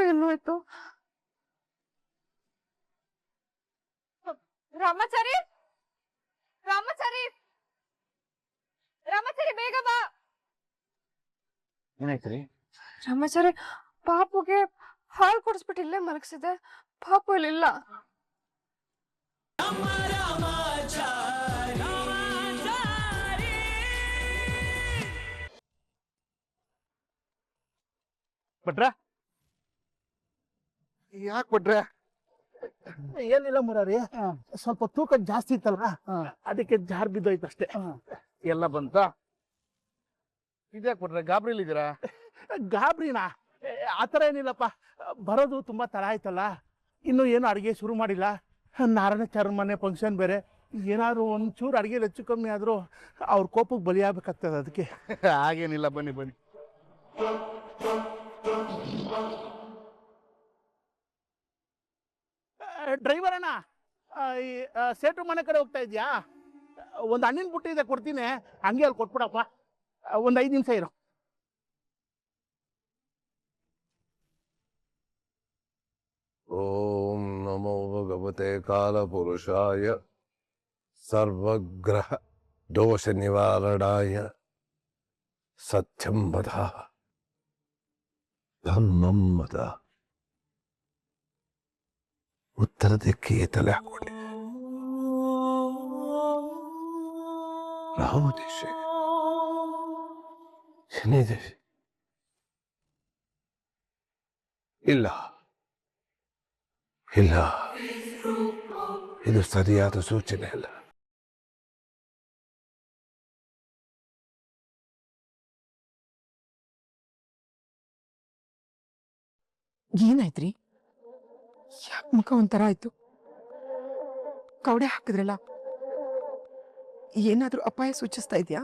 ಏನಾಯ್ತು? ರಾಮಾಚಾರಿ, ರಾಮಾಚಾರಿ, ರಾಮಾಚಾರಿ ಬೇಗ ಬಾ. ಏನಾಯ್ತ್ರಿ? ರಾಮಾಚಾರಿ, ಪಾಪುಗೆ ಹಾಲು ಕೊಡಿಸ್ಬಿಟ್ಟು ಇಲ್ಲೇ ಮಲಗಿಸಿದೆ. ಪಾಪು ಇಲ್ಲಿಲ್ಲ. ಭಟ್ರ, ಯಾಕೆ ಭಟ್ರ? ಏನಿಲ್ಲ ಮುರಾರಿ, ಸ್ವಲ್ಪ ತೂಕ ಜಾಸ್ತಿ ಇತ್ತಲ್ಲ, ಅದಕ್ಕೆ ಜಾರ್ ಬಿದ್ದೋಯ್ತು ಅಷ್ಟೇ. ಎಲ್ಲ ಬಂತ? ಇದ್ಯಾಕೆ ಭಟ್ರ ಗಾಬರಿಲಿದ್ದೀರಾ? ಗಾಬ್ರಿನಾ? ಆತರ ಏನಿಲ್ಲಪ್ಪ, ಬರೋದು ತುಂಬಾ ತಡ ಆಯ್ತಲ್ಲ, ಇನ್ನು ಏನು ಅಡಿಗೆ ಶುರು ಮಾಡಿಲ್ಲ. ನಾರಾಯಣಾಚಾರ್ಯ ಮನೆ ಫಂಕ್ಷನ್ ಬೇರೆ, ಏನಾದ್ರು ಒಂಚೂರು ಅಡಿಗೆ ಹೆಚ್ಚು ಕಮ್ಮಿ ಆದ್ರೂ ಅವ್ರ ಕೋಪಕ್ಕೆ ಬಲಿಯಾಗಬೇಕಾಗ್ತದೆ. ಅದಕ್ಕೆ ಹಾಗೇನಿಲ್ಲ, ಬನ್ನಿ ಬನ್ನಿ. ಡ್ರೈವರ್ ಅಣ್ಣ, ಈ ಸೇಟು ಮನೆ ಕಡೆ ಹೋಗ್ತಾ ಇದ್ಯಾ? ಒಂದು ಹಣ್ಣಿನ ಬುಟ್ಟಿ ಇದೆ, ಕೊಡ್ತೀನಿ, ಹಂಗೆ ಅಲ್ಲಿ ಕೊಟ್ಬಿಡಪ್ಪ. ಒಂದು 5 ನಿಮಿಷ ಇರು. ಓಂ ನಮೋ ಭಗವತೆ ಕಾಲಪುರುಷಾಯ ಸರ್ವಗ್ರಹ ದೋಷ ನಿವಾರಣಾಯ ಸತ್ಯಂ ವದ ಧರ್ಮಂ ವದ. ಉತ್ತರ ದಿಕ್ಕಿಗೆ ತಲೆ ಹಾಕೊಂಡೆ ರಾಮದೇಶ ಶನಿದೇಶ ಇಲ್ಲ ಇಲ್ಲ, ಇದು ಸರಿಯಾದ ಸೂಚನೆ ಅಲ್ಲ. ಏನಾಯ್ತ್ರಿ? ಯಾಕೆ ಮುಖ ಒಂಥರ ಆಯ್ತು? ಕವಡೆ ಹಾಕಿದ್ರಲ್ಲ, ಏನಾದ್ರೂ ಅಪಾಯ ಸೂಚಿಸ್ತಾ ಇದೆಯಾ?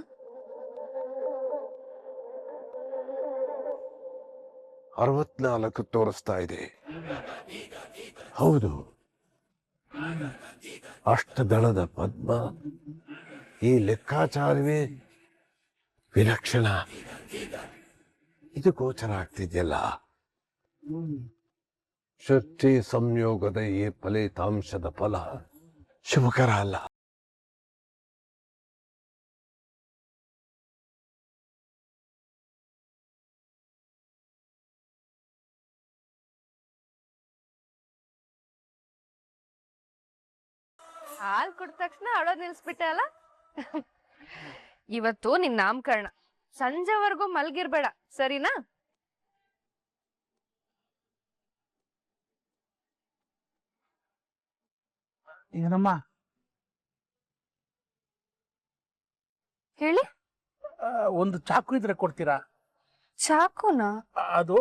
64 ತೋರಿಸ್ತಾ ಇದೆ. ಹೌದು, ಅಷ್ಟದಳದ ಪದ್ಮ. ಈ ಲೆಕ್ಕಾಚಾರವೇ ವಿಲಕ್ಷಣ. ಇದು ಗೋಚರ ಆಗ್ತಿದೆಯಲ್ಲ, ಸೃಷ್ಟಿ ಸಂಯೋಗದ ಈ ಫಲಿತಾಂಶದ ಫಲ ಶುಭಕರ ಅಲ್ಲ. ಹಾಲ್ ಕುಡಿದ ತಕ್ಷಣ ಅಳೋದ್ ನಿಲ್ಸ್ಬಿಟ್ಟೆ ಅಲ್ಲ. ಇವತ್ತು ನಿನ್ ನಾಮಕರಣ, ಸಂಜೆವರೆಗೂ ಮಲ್ಗಿರ್ಬೇಡ, ಸರಿನಾ? ಏನಮ್ಮ? ಹೇಳಿ. ಒಂದು ಚಾಕು ಇದ್ರೆ ಕೊಡ್ತೀರಾ? ಚಾಕುನಾ? ಅದು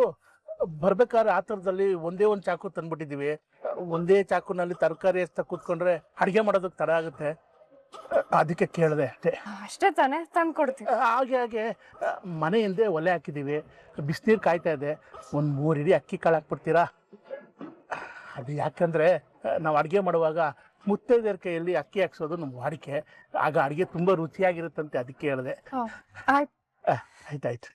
ಬರ್ಬೇಕಾದ್ರೆ ಆತರದಲ್ಲಿ ಒಂದೇ ಒಂದು ಚಾಕು ತಂದ್ಬಿಟ್ಟಿದೀವಿ. ಒಂದೇ ಚಾಕುನಲ್ಲಿ ತರಕಾರಿ ಎಷ್ಟ ಕೂತ್ಕೊಂಡ್ರೆ ಅಡಿಗೆ ಮಾಡೋದಕ್ಕೆ ತರ ಆಗುತ್ತೆ, ಅದಕ್ಕೆ ಕೇಳಿದೆ ಅಷ್ಟೇ. ಅಷ್ಟೇ ತಾನೇ, ತಂದು ಕೊಡ್ತೀವಿ. ಹಾಗೆ ಮನೆ ಹಿಂದೆ ಒಲೆ ಹಾಕಿದೀವಿ, ಬಿಸಿನೀರು ಕಾಯ್ತಾ ಇದೆ. ಒಂದು 3 ಇಡಿ ಅಕ್ಕಿ ಕಾಳು ಹಾಕ್ಬಿಡ್ತೀರಾ? ಅದು ಯಾಕಂದ್ರೆ ನಾವು ಅಡುಗೆ ಮಾಡುವಾಗ ಮುತ್ತೈದೆಯರ ಕೈಯಲ್ಲಿ ಅಕ್ಕಿ ಹಾಕ್ಸೋದು ನಮ್ಮ ವಾಡಿಕೆ. ಆಗ ಅಡುಗೆ ತುಂಬಾ ರುಚಿಯಾಗಿರುತ್ತಂತೆ, ಅದಕ್ಕೆ ಹೇಳಿದೆ. ಆಯ್ತಾಯ್ತು.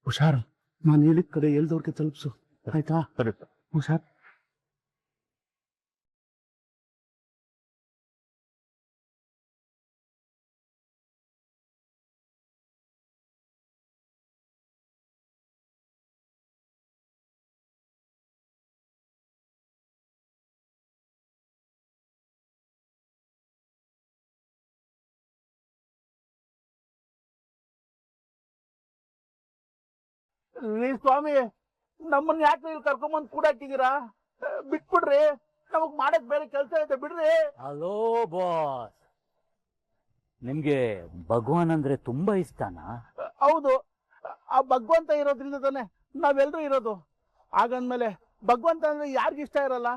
ಹುಷಾರು, ನಾನು ಹೇಳಿದ ಕಡೆ ಎಲ್ದವ್ರಿಗೆ ತಲುಪಿಸು, ಆಯ್ತಾ? ಹುಷಾರ್. ರೀ ಸ್ವಾಮಿ, ನಮ್ಮನ್ನ ಯಾಕೆ ಇಲ್ಲಿ ಕರ್ಕೊಂಬಂದ್ ಕೂಡ ಹಾಕಿದೀರಾ? ಬಿಟ್ಬಿಡ್ರಿ, ನಮಗ್ ಮಾಡಕ್ ಬೇರೆ ಕೆಲಸ ಐತೆ, ಬಿಡ್ರಿ. ಹಲೋ ಬಾಸ್, ನಿಮ್ಗೆ ಭಗವಾನ್ ಅಂದ್ರೆ ತುಂಬಾ ಇಷ್ಟನಾ? ಹೌದು, ಆ ಭಗವಂತ ಇರೋದ್ರಿಂದ ತಾನೆ ನಾವೆಲ್ಲರೂ ಇರೋದು. ಹಾಗಂದ್ಮೇಲೆ ಭಗವಂತ ಅಂದ್ರೆ ಯಾರಿಗ ಇಷ್ಟ ಇರಲ್ಲ?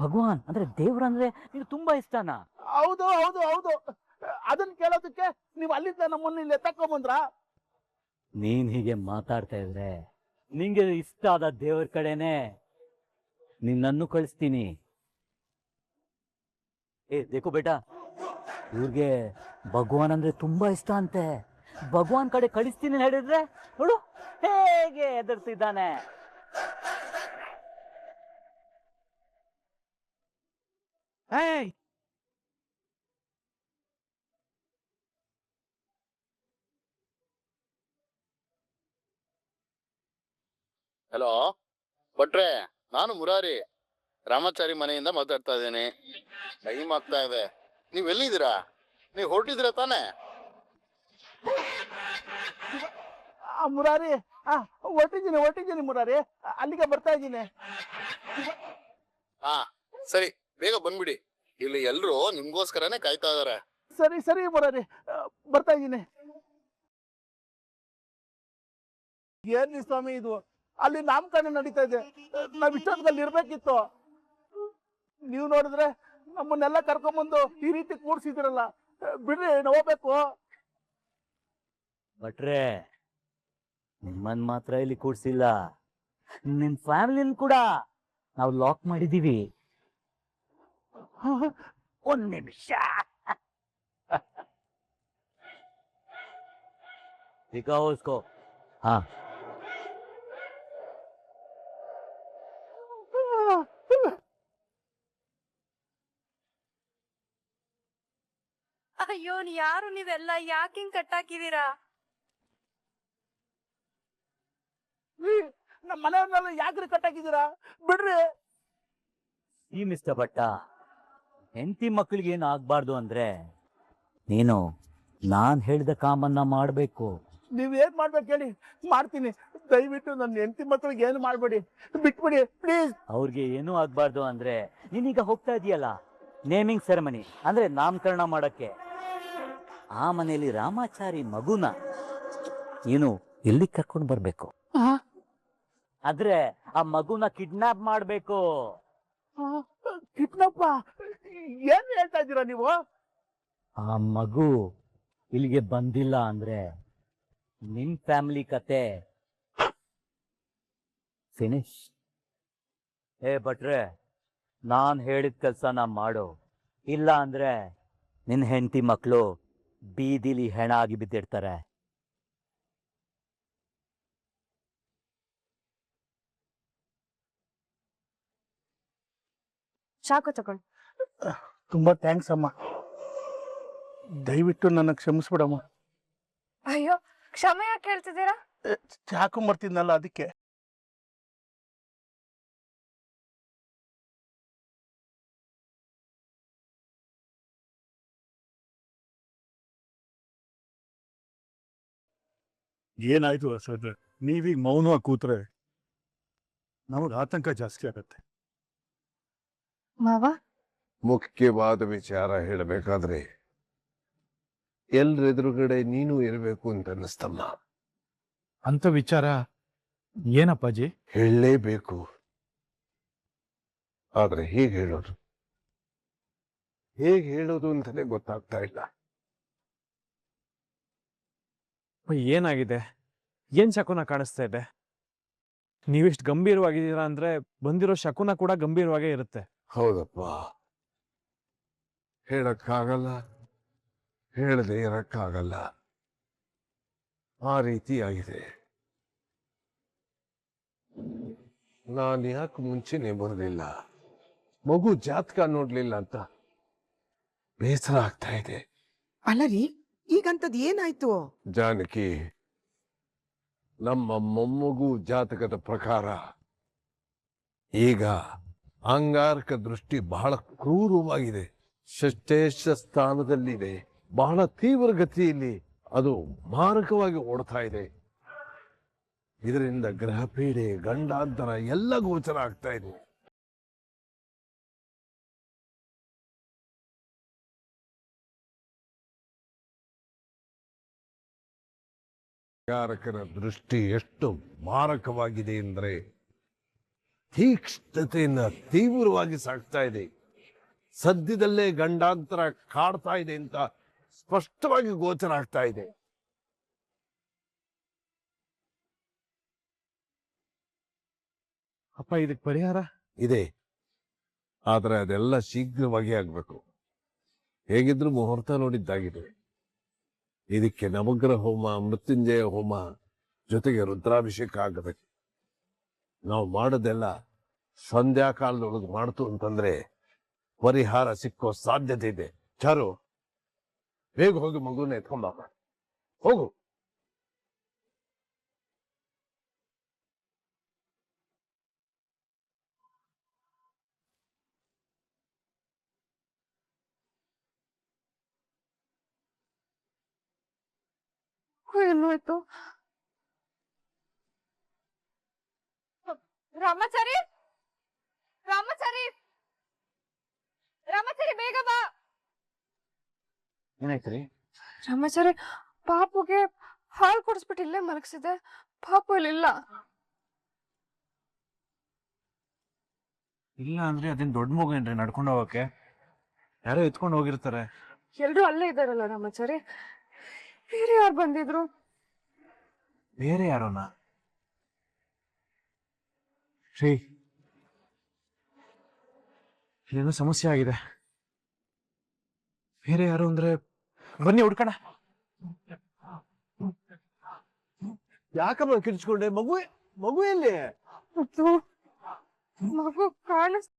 ಭಗವಾನ್ ಅಂದ್ರೆ ದೇವ್ರಂದ್ರೆ ನಿಮ್ಗೆ ತುಂಬಾ ಇಷ್ಟನಾ? ಹೌದು ಹೌದು ಹೌದು. ಅದನ್ನ ಕೇಳೋದಕ್ಕೆ ನೀವ್ ಅಲ್ಲಿಂದ ನಮ್ಮನ್ನ ಇಲ್ಲಿ ಎತ್ತಕೊಂಬಂದ್ರ? ನೀನ್ ಹೀಗೆ ಮಾತಾಡ್ತಾ ಇದ್ರೆ ನಿಂಗೆ ಇಷ್ಟ ಆದ ದೇವ್ರ ಕಡೆನೆ ನಿನ್ನನ್ನು ಕಳಿಸ್ತೀನಿ. ದೇಖೋ ಬೇಟಾ, ಇವ್ರಿಗೆ ಭಗವಾನ್ ಅಂದ್ರೆ ತುಂಬಾ ಇಷ್ಟ ಅಂತೆ. ಭಗವಾನ್ ಕಡೆ ಕಳಿಸ್ತೀನಿ ಹೇಳಿದ್ರೆ ನೋಡು ಹೇಗೆ ಎದುರ್ತಿದ್ದಾನೆ. ಏಯ್, ಹಲೋ ಭಟ್ರೆ, ನಾನು ಮುರಾರಿ ರಾಮಾಚಾರಿ ಮನೆಯಿಂದ ಮಾತಾಡ್ತಾ ಇದ್ದೇನೆ. ಟೈಮ್ ಆಗ್ತಾ ಇದೆ, ನೀವ್ ಎಲ್ಲಿದ್ದೀರಾ? ನೀವ್ ಹೊರಟಿದ್ದೀರಾ ತಾನೇ? ಮುರಾರಿ, ಹೊರಟಿದ್ದೀನಿ ಮುರಾರಿ, ಅಲ್ಲಿಗೆ ಬರ್ತಾ ಇದ್ದೀನಿ. ಹಾ ಸರಿ, ಬೇಗ ಬಂದ್ಬಿಡಿ. ಇಲ್ಲಿ ಎಲ್ರು ನಿಮ್ಗೋಸ್ಕರನೇ ಕಾಯ್ತಾ ಇದಾರೆ. ಸರಿ ಸರಿ ಮುರಾರಿ, ಬರ್ತಾ ಇದ್ದೀನಿ. ಏನ್ರಿ ಸ್ವಾಮಿ ಇದು? ಅಲ್ಲಿ ನಾಮಕರಣ ನಡೀತಾ ಇದೆ, ನಾವ್ ಇಷ್ಟೊತ್ತಲ್ಲಿ ಇರ್ಬೇಕಿತ್ತು. ನೀವು ನೋಡಿದ್ರೆ ನಮ್ಮನ್ನೆಲ್ಲ ಕರ್ಕೊಂಬಂದು ಈ ರೀತಿ ಕೂಡ್ಸಿದಿರಲ್ಲ, ಬಿಡ್ರಿ, ನಾವು ಹೋಗ್ಬೇಕು. ಭಟ್ರೆ, ನಿಮ್ಮನ್ ಮಾತ್ರ ಇಲ್ಲಿ ಕೂಡ್ಸಿಲ್ಲ, ನಿಮ್ ಫ್ಯಾಮಿಲಿನ ಕೂಡ ನಾವು ಲಾಕ್ ಮಾಡಿದೀವಿ. ಒಂದ್ ನಿಮಿಷ. दिखाओ उसको. हाँ, ಅಯ್ಯೋ ಯಾರು ನೀವೆಲ್ಲ? ಯಾಕೆ ಹಿಂಗ್ ಕಟ್ಟಾಕಿದೀರಾ? ನಮ್ಮ ಮನೆಯವ್ರನ್ನೆಲ್ಲ ಯಾಕ್ರಿ ಕಟ್ಟಾಕಿದ್ದೀರಾ? ಬಿಡ್ರಿ. ಈ ಮಿಸ್ಟರ್ ಭಟ್ಟ, ಹೆಂಡತಿ ಮಕ್ಕಳಿಗೆ ಏನು ಆಗ್ಬಾರ್ದು ಅಂದ್ರೆ ನೀನು ನಾನ್ ಹೇಳಿದ ಕಾಮನ್ನ ಮಾಡ್ಬೇಕು. ನೀವ್ ಏನ್ ಮಾಡ್ಬೇಕು ಹೇಳಿ, ಮಾಡ್ತೀನಿ. ದಯವಿಟ್ಟು ನನ್ನ ಹೆಂಡತಿ ಮಕ್ಕಳಿಗೆ ಏನು ಮಾಡ್ಬೇಡಿ, ಬಿಟ್ಬಿಡಿ ಪ್ಲೀಸ್. ಅವ್ರಿಗೆ ಏನೂ ಆಗ್ಬಾರ್ದು ಅಂದ್ರೆ ನೀನೀಗ ಹೋಗ್ತಾ ಇದೀಯಲ್ಲ ನೇಮಿಂಗ್ ಸೆರೆಮನಿ ಅಂದ್ರೆ ನಾಮಕರಣ ಮಾಡಕ್ಕೆ. ಆ ಮನೆಯಲ್ಲಿ ರಾಮಾಚಾರಿ ಮಗುನ ನೀನು ಎಲ್ಲಿ ಕರ್ಕೊಂಡು ಬರ್ಬೇಕು. ಆದ್ರೆ ಆ ಮಗುನ ಕಿಡ್ನಾಪ್ ಮಾಡ್ಬೇಕು. ಕಿಡ್ನಾಪ? ಏನ್ ಹೇಳ್ತಾ ಇದ್ದೀರಾ ನೀವು? ಆ ಮಗು ಇಲ್ಲಿಗೆ ಬಂದಿಲ್ಲ ಅಂದ್ರೆ ನಿಮ್ ಫ್ಯಾಮಿಲಿ ಕತೆ ಫಿನಿಶ್. ಭಟ್ರೆ, ನಾನ್ ಹೇಳಿದ ಕೆಲ್ಸನ ಮಾಡು, ಇಲ್ಲ ಅಂದ್ರೆ ನಿನ್ ಹೆಂಡತಿ ಮಕ್ಕಳು ಬೀದಿಲಿ ಹೆಣ ಆಗಿ ಬಿದ್ದಿರ್ತಾರೆ. ಚಾಕು ತಗೊಳ್ಳಿ. ತುಂಬಾ ಥ್ಯಾಂಕ್ಸ್ ಅಮ್ಮ, ದಯವಿಟ್ಟು ನನ್ನ ಕ್ಷಮಿಸ್ಬಿಡಮ್ಮ. ಅಯ್ಯೋ, ಕ್ಷಮೆ ಯಾಕೆ ಹೇಳ್ತಿದ್ದೀರಾ? ಹಾಕೊಂಬರ್ತಿದ್ನಲ್ಲ ಅದಕ್ಕೆ. ಏನಾಯ್ತು ಸರ್? ನೀವೀಗ ಮೌನವಾಗಿ ಕೂತ್ರೆ ನಮಗೆ ಆತಂಕ ಜಾಸ್ತಿ ಆಗತ್ತೆ. ಮಾವ, ಮುಖ್ಯವಾದ ವಿಚಾರ ಹೇಳಬೇಕಾದ್ರೆ ಎಲ್ರೆದುರುಗಡೆ ನೀನು ಇರಬೇಕು ಅಂತ ಅನ್ನಿಸ್ತಮ್ಮ. ಅಂತ ವಿಚಾರ ಏನಪ್ಪಾಜಿ? ಹೇಳಲೇಬೇಕು, ಆದ್ರೆ ಹೇಗೆ ಹೇಳೋದು ಅಂತಲೇ ಗೊತ್ತಾಗ್ತಾ ಇಲ್ಲ. ಏನಾಗಿದೆ? ಏನ್ ಶಕುನ ಕಾಣಿಸ್ತಾ ಇದೆ? ನೀವಿಷ್ಟು ಗಂಭೀರವಾಗಿದ್ದೀರಾ ಅಂದ್ರೆ ಬಂದಿರೋ ಶಕುನ ಕೂಡ ಗಂಭೀರವಾಗೇ ಇರುತ್ತೆ. ಹೌದಪ್ಪ, ಹೇಳಕ್ಕಾಗಲ್ಲ, ಹೇಳದೆ ಇರಕ್ಕಾಗಲ್ಲ, ಆ ರೀತಿ ಆಗಿದೆ. ನಾನು ಯಾಕೆ ಮುಂಚೆನೆ ಬರಲಿಲ್ಲ, ಮಗು ಜಾತಕ ನೋಡ್ಲಿಲ್ಲ ಅಂತ ಬೇಸರ ಆಗ್ತಾ ಇದೆ. ಅಲ್ಲ ರೀ, ಈಗಂತದ್ ಏನಾಯ್ತು? ಜಾನಕಿ, ನಮ್ಮ ಮೊಮ್ಮಗು ಜಾತಕದ ಪ್ರಕಾರ ಈಗ ಅಂಗಾರಕ ದೃಷ್ಟಿ ಬಹಳ ಕ್ರೂರವಾಗಿದೆ, ಷಷ್ಠೇಶ ಸ್ಥಾನದಲ್ಲಿದೆ, ಬಹಳ ತೀವ್ರ ಗತಿಯಲ್ಲಿ ಅದು ಮಾರಕವಾಗಿ ಓಡ್ತಾ ಇದೆ. ಇದರಿಂದ ಗ್ರಹ ಪೀಡೆ ಗಂಡಾಂತರ ಎಲ್ಲ ಗೋಚರ ಆಗ್ತಾ ಇದೆ. ಕಾರಕರ ದೃಷ್ಟಿ ಎಷ್ಟು ಮಾರಕವಾಗಿದೆ ಅಂದರೆ ತೀಕ್ಷ್ಣತೆಯಿಂದ ತೀವ್ರವಾಗಿ ಸಾಗ್ತಾ ಇದೆ. ಸದ್ಯದಲ್ಲೇ ಗಂಡಾಂತರ ಕಾಡ್ತಾ ಇದೆ ಅಂತ ಸ್ಪಷ್ಟವಾಗಿ ಗೋಚರ ಆಗ್ತಾ ಇದೆ. ಅಪ್ಪ ಇದಕ್ಕೆ ಪರಿಹಾರ ಇದೆ, ಆದರೆ ಅದೆಲ್ಲ ಶೀಘ್ರವಾಗಿ ಆಗ್ಬೇಕು. ಹೇಗಿದ್ರು ಮುಹೂರ್ತ ನೋಡಿದ್ದಾಗಿದೆ. ಇದಕ್ಕೆ ನವಗ್ರಹ ಹೋಮ, ಮೃತ್ಯುಂಜಯ ಹೋಮ ಜೊತೆಗೆ ರುದ್ರಾಭಿಷೇಕ ಆಗಬೇಕು. ನಾವು ಮಾಡೋದೆಲ್ಲ ಸಂಧ್ಯಾ ಕಾಲದೊಳಗೆ ಮಾಡ್ತು ಅಂತಂದ್ರೆ ಪರಿಹಾರ ಸಿಕ್ಕೋ ಸಾಧ್ಯತೆ ಇದೆ. ಚಾರು, ಬೇಗ ಹೋಗಿ ಮಗುನ ಎತ್ಕೊಂಬಪ್ಪ, ಹೋಗು. ಏನಾಯ್ತು? ರಾಮಾಚಾರಿ, ರಾಮಾಚಾರಿ, ರಾಮಾಚಾರಿ ಬೇಗ ಬಾ. ಏನಾಯ್ತ್ರಿ? ರಾಮಾಚಾರಿ, ಪಾಪುಗೆ ಹಾಲು ಕುಡಿಸ್ಬಿಟ್ಟು ಇಲ್ಲೇ ಮಲಗಿಸಿದೆ. ಪಾಪು ಇಲ್ಲಿಲ್ಲ. ಇಲ್ಲ ಅಂದ್ರೆ ಅದೇನ್ ದೊಡ್ಡ ಮಗು ಏನ್ರಿ ನಡ್ಕೊಂಡು ಹೋಗಕ್ಕೆ? ಯಾರೋ ಎತ್ಕೊಂಡು ಹೋಗಿರ್ತಾರೆ. ಎಲ್ರು ಅಲ್ಲೇ ಇದ್ದಾರಲ್ಲ ರಾಮಾಚಾರಿ. ಬೇರೆ ಯಾರು ಬಂದಿದ್ರು? ಬೇರೆ ಯಾರೋನ? ಶ್ರೀ, ಏನೋ ಸಮಸ್ಯೆ ಆಗಿದೆ. ಬೇರೆ ಯಾರು ಅಂದ್ರೆ ಬನ್ನಿ ಹುಡ್ಕಣ. ಯಾಕಮ್ಮ ಕಿರ್ಚ್ಕೊಂಡೆ? ಮಗು ಎಲ್ಲಿ? ಅದು ಮಗು ಕಾಣಿಸ್